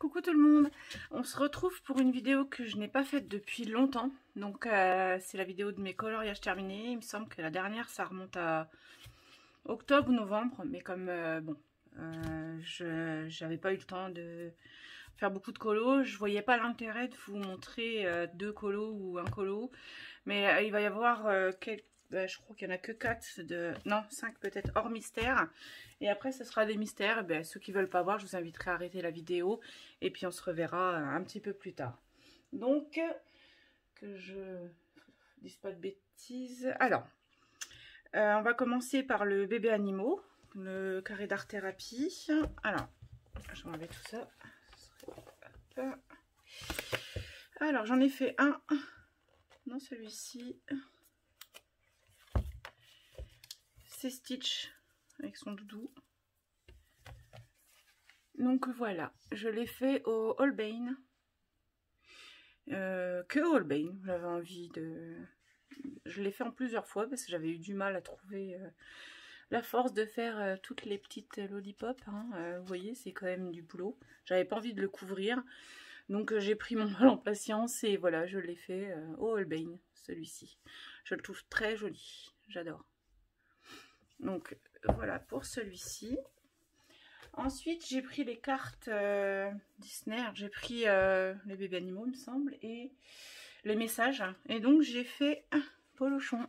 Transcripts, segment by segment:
Coucou tout le monde, on se retrouve pour une vidéo que je n'ai pas faite depuis longtemps. Donc c'est la vidéo de mes coloriages terminés. Il me semble que la dernière ça remonte à octobre ou novembre. Mais comme je n'avais pas eu le temps de faire beaucoup de colos, je voyais pas l'intérêt de vous montrer deux colos ou un colo. Mais il va y avoir je crois qu'il n'y en a que 5 peut-être hors mystère. Et après, ce sera des mystères. Et ceux qui ne veulent pas voir, je vous inviterai à arrêter la vidéo. Et puis, on se reverra un petit peu plus tard. Donc, que je ne dise pas de bêtises. Alors, on va commencer par le bébé animaux, le carré d'art thérapie. Alors, je vais enlever tout ça. Alors, j'en ai fait un. Non, celui-ci. C'est Stitch avec son doudou. Donc voilà, je l'ai fait au Holbein. Que au Holbein, j'avais envie de... Je l'ai fait en plusieurs fois parce que j'avais eu du mal à trouver la force de faire toutes les petites lollipops. Hein. Vous voyez, c'est quand même du boulot. J'avais pas envie de le couvrir. Donc j'ai pris mon mal en patience et voilà, je l'ai fait au Holbein, celui-ci. Je le trouve très joli, j'adore. Donc voilà pour celui-ci. Ensuite, j'ai pris les cartes Disney. J'ai pris les bébés animaux, il me semble, et les messages. Et donc, j'ai fait Polochon.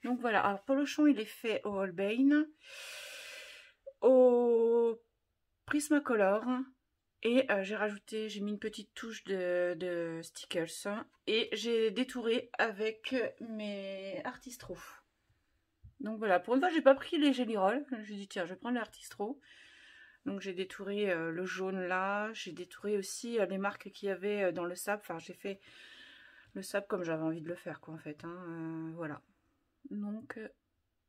Donc voilà. Alors, Polochon, il est fait au Holbein, au Prismacolor. Et j'ai mis une petite touche de stickers. Et j'ai détouré avec mes Artistro. Donc voilà, pour une fois, j'ai pas pris les Jelly Roll. Je me dit tiens, je vais prendre l'Artistro. Donc j'ai détouré le jaune là. J'ai détouré aussi les marques qu'il y avait dans le sable. Enfin, j'ai fait le sable comme j'avais envie de le faire, quoi, en fait. Hein. Voilà. Donc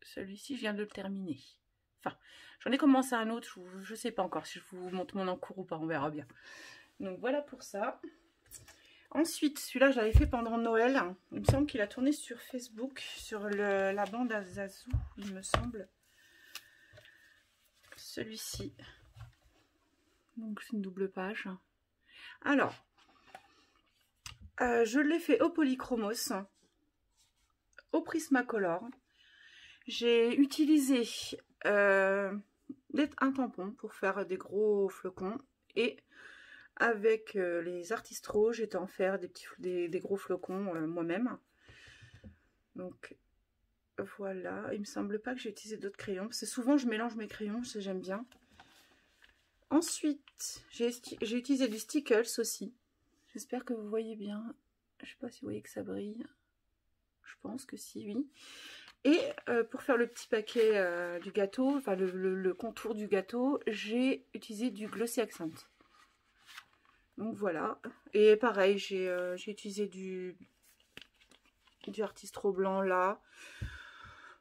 celui-ci, je viens de le terminer. Enfin, j'en ai commencé un autre. Je sais pas encore si je vous montre mon encours ou pas. On verra bien. Donc voilà pour ça. Ensuite, celui-là, je l'avais fait pendant Noël. Il me semble qu'il a tourné sur Facebook, sur la bande à Zazou, il me semble. Celui-ci. Donc, c'est une double page. Alors, je l'ai fait au Polychromos, au Prismacolor. J'ai utilisé un tampon pour faire des gros flocons et avec les Artistro, j'étais en faire des gros flocons moi-même. Donc voilà, il me semble pas que j'ai utilisé d'autres crayons, parce que souvent je mélange mes crayons, j'aime bien. Ensuite, j'ai utilisé du Stickles aussi. J'espère que vous voyez bien. Je sais pas si vous voyez que ça brille. Je pense que si, oui. Et pour faire le petit paquet du gâteau, enfin le contour du gâteau, j'ai utilisé du Glossy Accent. Donc voilà, et pareil, j'ai utilisé du Artistro blanc là.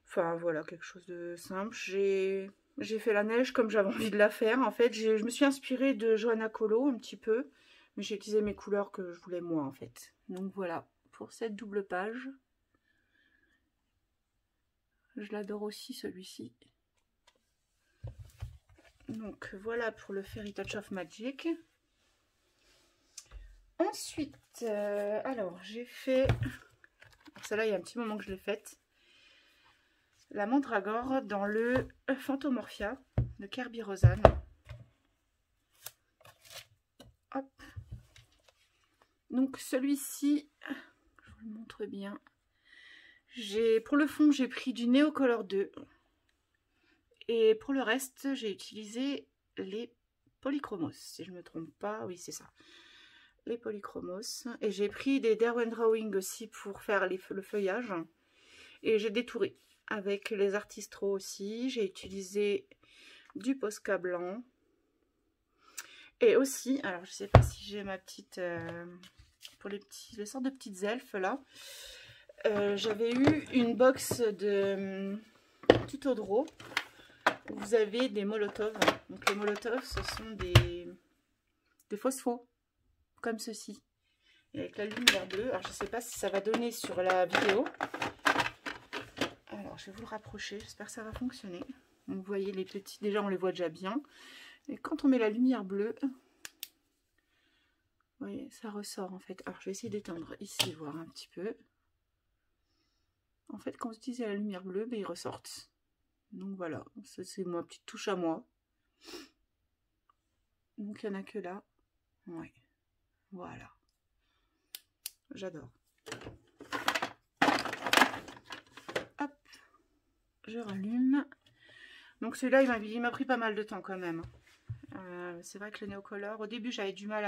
Enfin voilà, quelque chose de simple. J'ai fait la neige comme j'avais envie de la faire. En fait, je me suis inspirée de Johanna Colo un petit peu. Mais j'ai utilisé mes couleurs que je voulais moi en fait. Donc voilà, pour cette double page. Je l'adore aussi celui-ci. Donc voilà pour le Fairy Touch of Magic. Ensuite, alors j'ai fait, celle-là il y a un petit moment que je l'ai faite, la Mandragore dans le Phantomorphia de Kerby Rosanne. Hop. Donc celui-ci, je vous le montre bien. Pour le fond, j'ai pris du Neocolor 2. Et pour le reste, j'ai utilisé les Polychromos, si je ne me trompe pas. Oui, c'est ça. Les Polychromos. Et j'ai pris des Derwent Drawing aussi pour faire le feuillage. Et j'ai détouré avec les Artistro aussi. J'ai utilisé du Posca blanc. Et aussi, alors je sais pas si j'ai ma petite... pour les sortes de petites elfes là. J'avais eu une box de Tuto Draw. Vous avez des Molotov. Donc les Molotov, ce sont des phosphos. Comme ceci. Et avec la lumière bleue. Alors je ne sais pas si ça va donner sur la vidéo. Alors je vais vous le rapprocher. J'espère que ça va fonctionner. Donc vous voyez les petits. Déjà on les voit déjà bien. Et quand on met la lumière bleue, Vous voyez, ça ressort en fait. Alors je vais essayer d'éteindre ici, voir un petit peu. En fait, quand vous utilisez la lumière bleue, ben, ils ressortent. Donc voilà, ça c'est ma petite touche à moi. Donc il n'y en a que là. Ouais, voilà. J'adore. Hop, je rallume. Donc celui-là, il m'a pris pas mal de temps quand même. C'est vrai que le Neocolor, au début j'avais du mal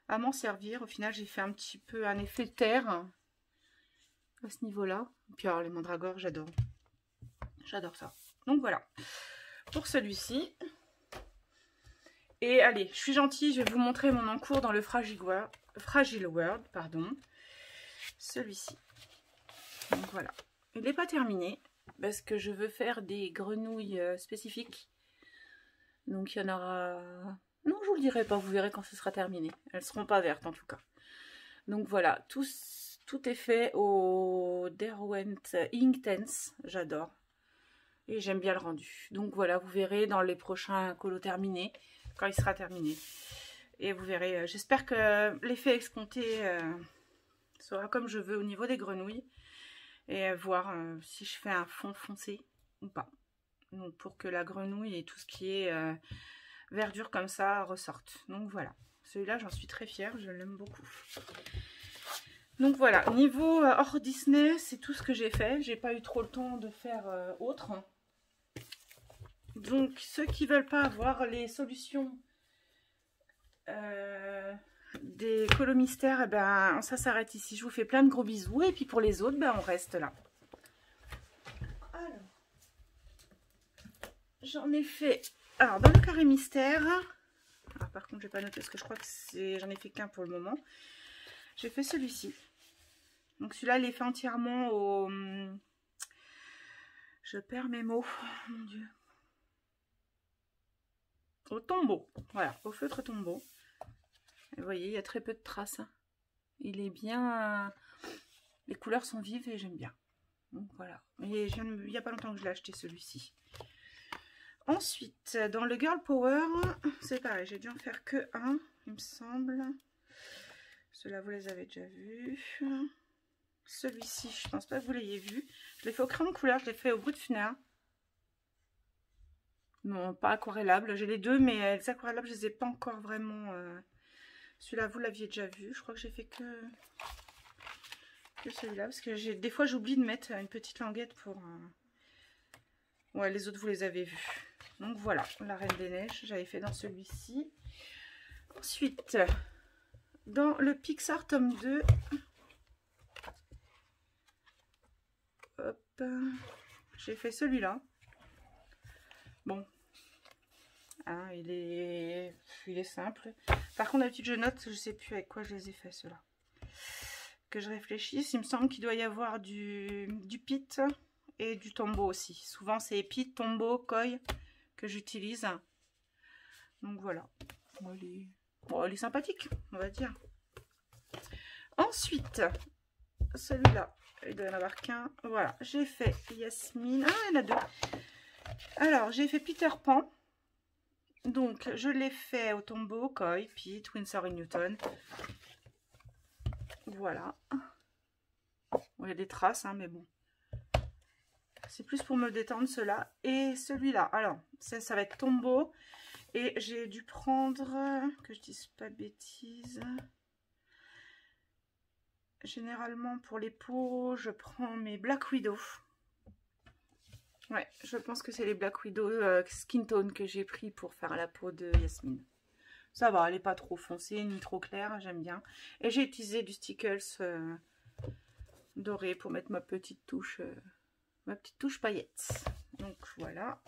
à m'en servir. Au final, j'ai fait un petit peu un effet terre à ce niveau-là. Puis alors les mandragores, j'adore. J'adore ça. Donc voilà, pour celui-ci. Et allez, je suis gentille, je vais vous montrer mon encours dans le Fragile World, pardon. Celui-ci. Donc voilà. Il n'est pas terminé, parce que je veux faire des grenouilles spécifiques. Donc il y en aura... Non, je vous le dirai pas, vous verrez quand ce sera terminé. Elles ne seront pas vertes en tout cas. Donc voilà, tout est fait au Derwent Inktense, j'adore. Et j'aime bien le rendu. Donc voilà, vous verrez dans les prochains colos terminés, quand il sera terminé. Et vous verrez, j'espère que l'effet escompté sera comme je veux au niveau des grenouilles. Et voir si je fais un fond foncé ou pas. Donc pour que la grenouille et tout ce qui est verdure comme ça ressortent. Donc voilà, celui-là j'en suis très fière, je l'aime beaucoup. Donc voilà, niveau hors Disney, c'est tout ce que j'ai fait. J'ai pas eu trop le temps de faire autre. Donc ceux qui veulent pas avoir les solutions des colos mystères, eh ben, ça s'arrête ici. Je vous fais plein de gros bisous. Et puis pour les autres, ben, on reste là. Alors, j'en ai fait... Alors, dans le carré mystère... Alors, par contre, je vais pas noter parce que je crois que j'en ai fait qu'un pour le moment. J'ai fait celui-ci. Donc celui-là, il est fait entièrement au... Je perds mes mots. Oh, mon Dieu. Au tombeau. Voilà, au feutre tombeau. Vous voyez, il y a très peu de traces. Il est bien... Les couleurs sont vives et j'aime bien. Donc voilà. Mais il n'y a pas longtemps que je l'ai acheté celui-ci. Ensuite, dans le Girl Power, c'est pareil. J'ai dû en faire que un, il me semble. Ceux-là, vous les avez déjà vus. Celui-ci, je pense pas que vous l'ayez vu. Je l'ai fait au crayon de couleur, je l'ai fait au bout de funard. Non, pas aquarellable. J'ai les deux, mais les aquarellables, je les ai pas encore vraiment... Celui-là, vous l'aviez déjà vu. Je crois que j'ai fait que celui-là. Parce que des fois, j'oublie de mettre une petite languette pour... Ouais, les autres, vous les avez vus. Donc voilà, la Reine des Neiges, j'avais fait dans celui-ci. Ensuite, dans le Pixar tome 2... Hop, j'ai fait celui-là. Bon, hein, il est simple. Par contre, d'habitude, je note, je sais plus avec quoi je les ai fait, ceux-là. Que je réfléchisse, il me semble qu'il doit y avoir du pit et du tombeau aussi. Souvent, c'est pit, tombeau, koi que j'utilise. Donc voilà. Bon, il est sympathique, on va dire. Ensuite, celui-là, il doit y en avoir qu'un. Voilà, j'ai fait Yasmine. Ah, il y en a deux. Alors, j'ai fait Peter Pan. Donc, je l'ai fait au tombeau, koi, pit, Winsor et Newton. Voilà. Bon, il y a des traces, hein, mais bon. C'est plus pour me détendre, ceux-là. Et celui-là, alors, ça va être tombeau. Et j'ai dû prendre, que je dise pas de bêtises. Généralement, pour les peaux, je prends mes Black Widow. Ouais, je pense que c'est les Black Widow Skin Tone que j'ai pris pour faire la peau de Yasmine. Ça va, elle n'est pas trop foncée ni trop claire, j'aime bien. Et j'ai utilisé du Stickles doré pour mettre ma petite touche paillette. Donc voilà.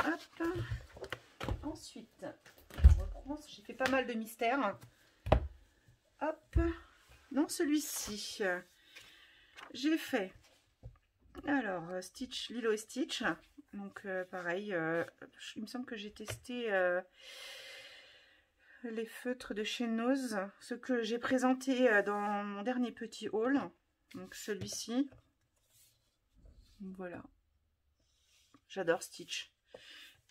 Hop. Ensuite, je reprends. J'ai fait pas mal de mystères. Hop. Dans celui-ci, j'ai fait alors Stitch, Lilo et Stitch. Donc pareil, il me semble que j'ai testé les feutres de chez Nose, ce que j'ai présenté dans mon dernier petit haul. Donc celui-ci. Voilà. J'adore Stitch.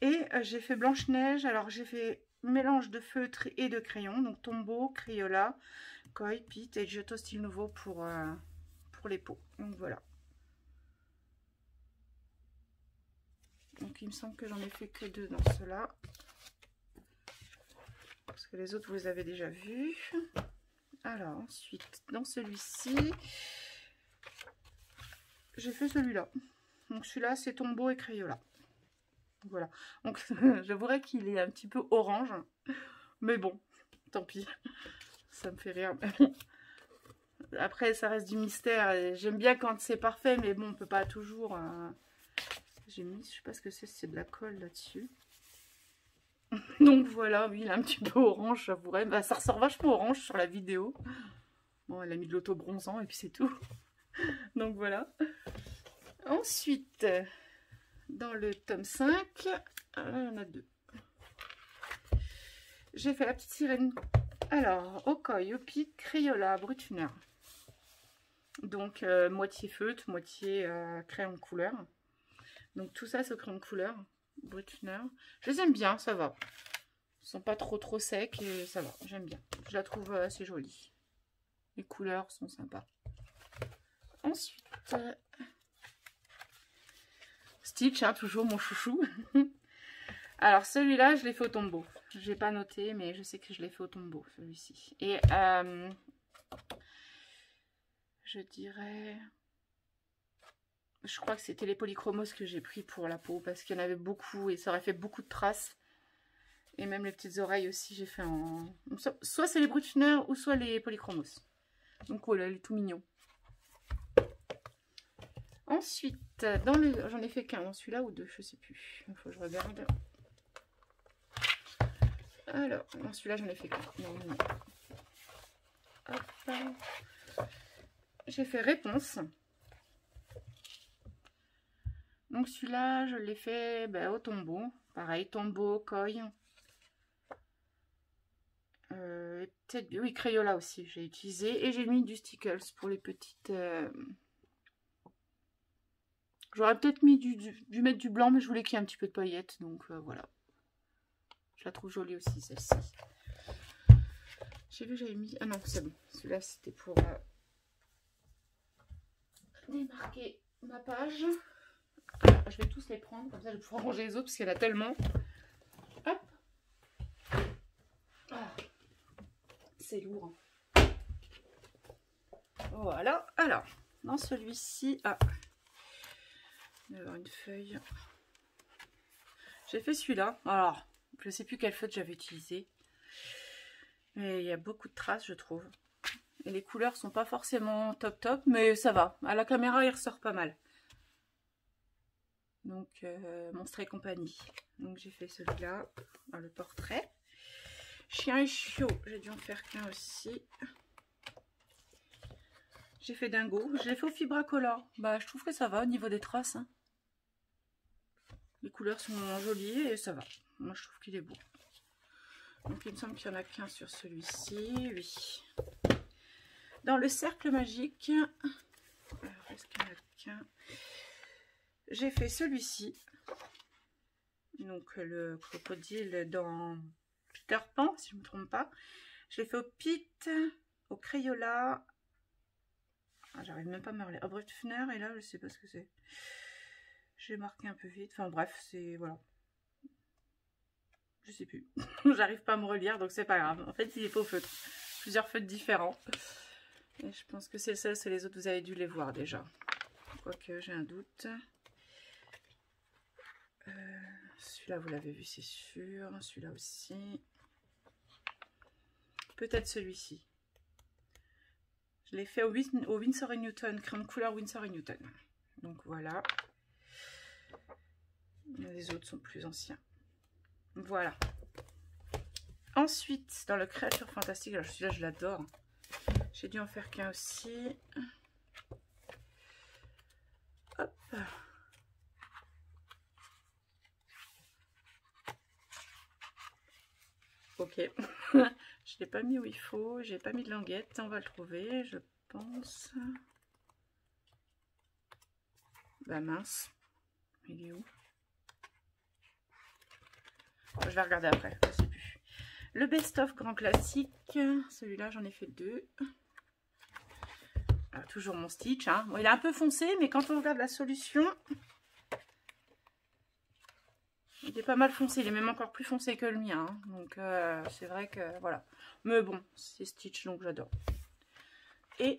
Et j'ai fait Blanche-Neige. Alors j'ai fait mélange de feutre et de crayon. Donc Tombow, Crayola, Koi, Pitt et Giotto Style Nouveau pour les peaux. Donc voilà. Donc il me semble que j'en ai fait que 2 dans cela. Parce que les autres vous les avez déjà vus. Alors ensuite dans celui-ci, j'ai fait celui-là. Donc celui-là c'est Tombow et Crayola. Voilà. Donc j'avouerais qu'il est un petit peu orange. Mais bon, tant pis. Ça me fait rire. Après ça reste du mystère. J'aime bien quand c'est parfait, mais bon on peut pas toujours... J'ai mis, je sais pas ce que c'est de la colle là-dessus. Donc voilà, oui, il est un petit peu orange, j'avouerais. Bah, ça ressort vachement orange sur la vidéo. Bon, elle a mis de l'auto-bronzant et puis c'est tout. Donc voilà. Ensuite, dans le tome 5, il y en a 2. J'ai fait la petite sirène. Alors, au Koi, au Pitt, Crayola, Brutner. Donc, moitié feutre, moitié crayon de couleur. Donc tout ça, c'est au crayon de couleur. Brutner. Je les aime bien, ça va. Ils sont pas trop secs et ça va, j'aime bien. Je la trouve assez jolie. Les couleurs sont sympas. Ensuite, Stitch, hein, toujours mon chouchou. Alors celui-là, je l'ai fait au Tombow. Je n'ai pas noté, mais je sais que je l'ai fait au Tombow, celui-ci. Et je dirais... Je crois que c'était les polychromos que j'ai pris pour la peau parce qu'il y en avait beaucoup et ça aurait fait beaucoup de traces. Et même les petites oreilles aussi, j'ai fait en... Soit c'est les Brutner ou soit les polychromos. Donc voilà, il est tout mignon. Ensuite, dans le... j'en ai fait qu'un dans celui-là ou 2, je sais plus. Il faut que je regarde. Alors, dans celui-là, j'en ai fait qu'un. Non. Hop. J'ai fait Réponse. Donc celui-là, je l'ai fait au Tombow. Pareil, Tombow, Koi. Peut-être, oui, Crayola aussi, j'ai utilisé. Et j'ai mis du Stickles pour les petites... J'aurais peut-être mis dû mettre du blanc, mais je voulais qu'il y ait un petit peu de paillettes. Donc voilà. Je la trouve jolie aussi, celle-ci. J'ai vu, j'avais mis... Ah non, c'est bon. Celui-là, c'était pour démarquer ma page. Alors, je vais tous les prendre, comme ça je vais pouvoir ranger les autres, parce qu'il y en a tellement. Hop. Ah. C'est lourd. Voilà. Alors, dans celui-ci... Ah. Il va y avoir une feuille. J'ai fait celui-là. Alors, je ne sais plus quelle feuille j'avais utilisé. Mais il y a beaucoup de traces, je trouve. Et les couleurs sont pas forcément top, mais ça va. À la caméra, il ressort pas mal. Donc, Monstres et compagnie. Donc, j'ai fait celui-là, dans le portrait. Chien et chiot, j'ai dû en faire qu'un aussi. J'ai fait Dingo. Je l'ai fait au Fibracolor. Bah, je trouve que ça va au niveau des traces. Hein. Les couleurs sont jolies et ça va. Moi, je trouve qu'il est beau. Donc, il me semble qu'il n'y en a qu'un sur celui-ci. Oui. Dans le cercle magique, est-ce qu'il y en a qu'un? J'ai fait celui-ci. Donc, le crocodile dans Peter Pan, si je ne me trompe pas. Je l'ai fait au Pitt, au Crayola. Ah, j'arrive même pas à me relire. Au Brutner, et là, je sais pas ce que c'est. J'ai marqué un peu vite. Enfin, bref, c'est... Voilà. Je sais plus. J'arrive pas à me relire, donc c'est pas grave. En fait, il est pas au feutre. Plusieurs feutres différents. Et je pense que c'est le seul, c'est les autres, vous avez dû les voir déjà. Quoique, j'ai un doute. Celui-là, vous l'avez vu, c'est sûr. Celui-là aussi. Peut-être celui-ci. Je l'ai fait au Winsor & Newton, crayon de couleur Winsor & Newton. Donc voilà. Les autres sont plus anciens. Voilà. Ensuite, dans le Créature Fantastique, alors celui-là, je l'adore. J'ai dû en faire qu'un aussi. Hop. Ok. Je ne l'ai pas mis où il faut. J'ai pas mis de languette. On va le trouver, je pense. Bah mince. Il est où? Je vais regarder après, je sais plus. Le best-of grand classique, celui-là j'en ai fait 2. Alors, toujours mon Stitch, hein. Bon, il est un peu foncé, mais quand on regarde la solution, il est pas mal foncé, il est même encore plus foncé que le mien, hein. Donc c'est vrai que voilà. Mais bon, c'est Stitch, donc j'adore. Et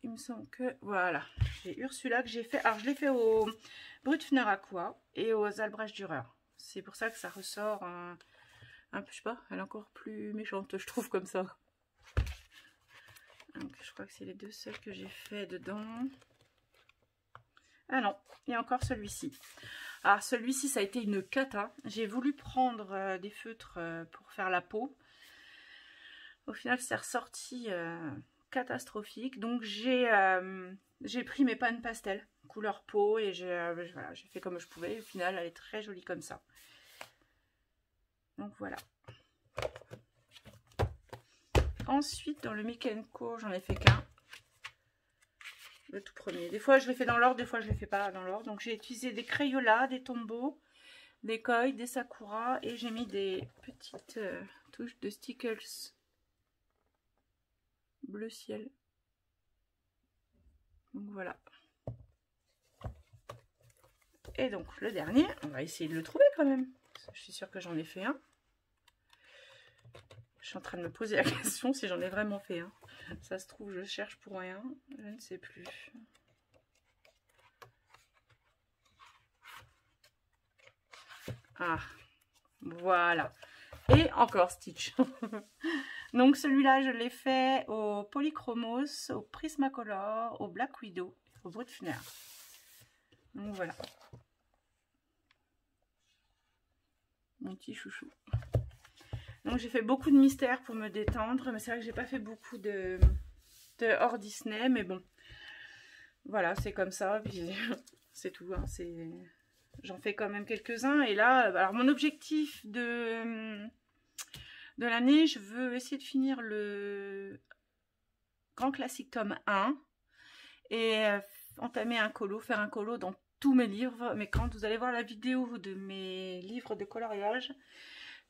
il me semble que voilà, j'ai Ursula que j'ai fait. Alors je l'ai fait au Brutfner Aqua et aux Albrecht Dürer. C'est pour ça que ça ressort un peu, je sais pas, elle est encore plus méchante, je trouve, comme ça. Donc je crois que c'est les 2 seuls que j'ai fait dedans. Ah non, il y a encore celui-ci. Alors celui-ci, ça a été une cata. J'ai voulu prendre des feutres pour faire la peau. Au final, c'est ressorti catastrophique. Donc j'ai pris mes pannes pastel, couleur peau, et voilà, j'ai fait comme je pouvais. Au final, elle est très jolie comme ça. Donc voilà. Ensuite, dans le Mickey & Co, j'en ai fait qu'un. Le tout premier. Des fois, je les fais dans l'ordre, des fois, je les fais pas dans l'ordre. Donc, j'ai utilisé des Crayolas, des Tombow, des Koi, des Sakura, et j'ai mis des petites touches de Stickles bleu ciel. Donc, voilà. Et donc, le dernier, on va essayer de le trouver quand même. Je suis sûre que j'en ai fait un. Je suis en train de me poser la question si j'en ai vraiment fait un. Ça se trouve, je cherche pour rien. Je ne sais plus. Ah, voilà. Et encore Stitch. Donc celui-là, je l'ai fait au Polychromos, au Prismacolor, au Black Widow, au Brutfner. Donc voilà. Mon petit chouchou. Donc j'ai fait beaucoup de mystères pour me détendre, mais c'est vrai que j'ai pas fait beaucoup de hors Disney, mais bon, voilà, c'est comme ça, puis c'est tout, hein, j'en fais quand même quelques-uns, et là, alors mon objectif de l'année, je veux essayer de finir le Grand Classique tome 1, et entamer un colo, faire un colo dans tous mes livres, mais quand vous allez voir la vidéo de mes livres de coloriage,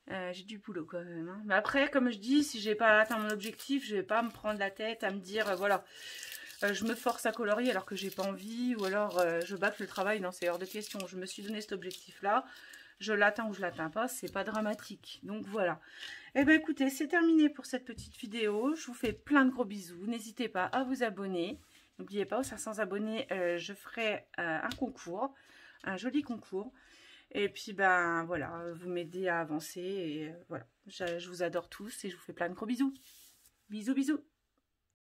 j'ai du boulot quand même, hein. Mais après, comme je dis, si j'ai pas atteint mon objectif, je vais pas me prendre la tête à me dire voilà, je me force à colorier alors que j'ai pas envie, ou alors je bâcle le travail. Non, c'est hors de question. Je me suis donné cet objectif là, je l'atteins ou je l'atteins pas, c'est pas dramatique. Donc voilà. Et ben écoutez, c'est terminé pour cette petite vidéo. Je vous fais plein de gros bisous. N'hésitez pas à vous abonner. N'oubliez pas, aux 500 abonnés, je ferai un concours, un joli concours. Et puis, ben voilà, vous m'aidez à avancer. Et voilà, je vous adore tous et je vous fais plein de gros bisous. Bisous, bisous.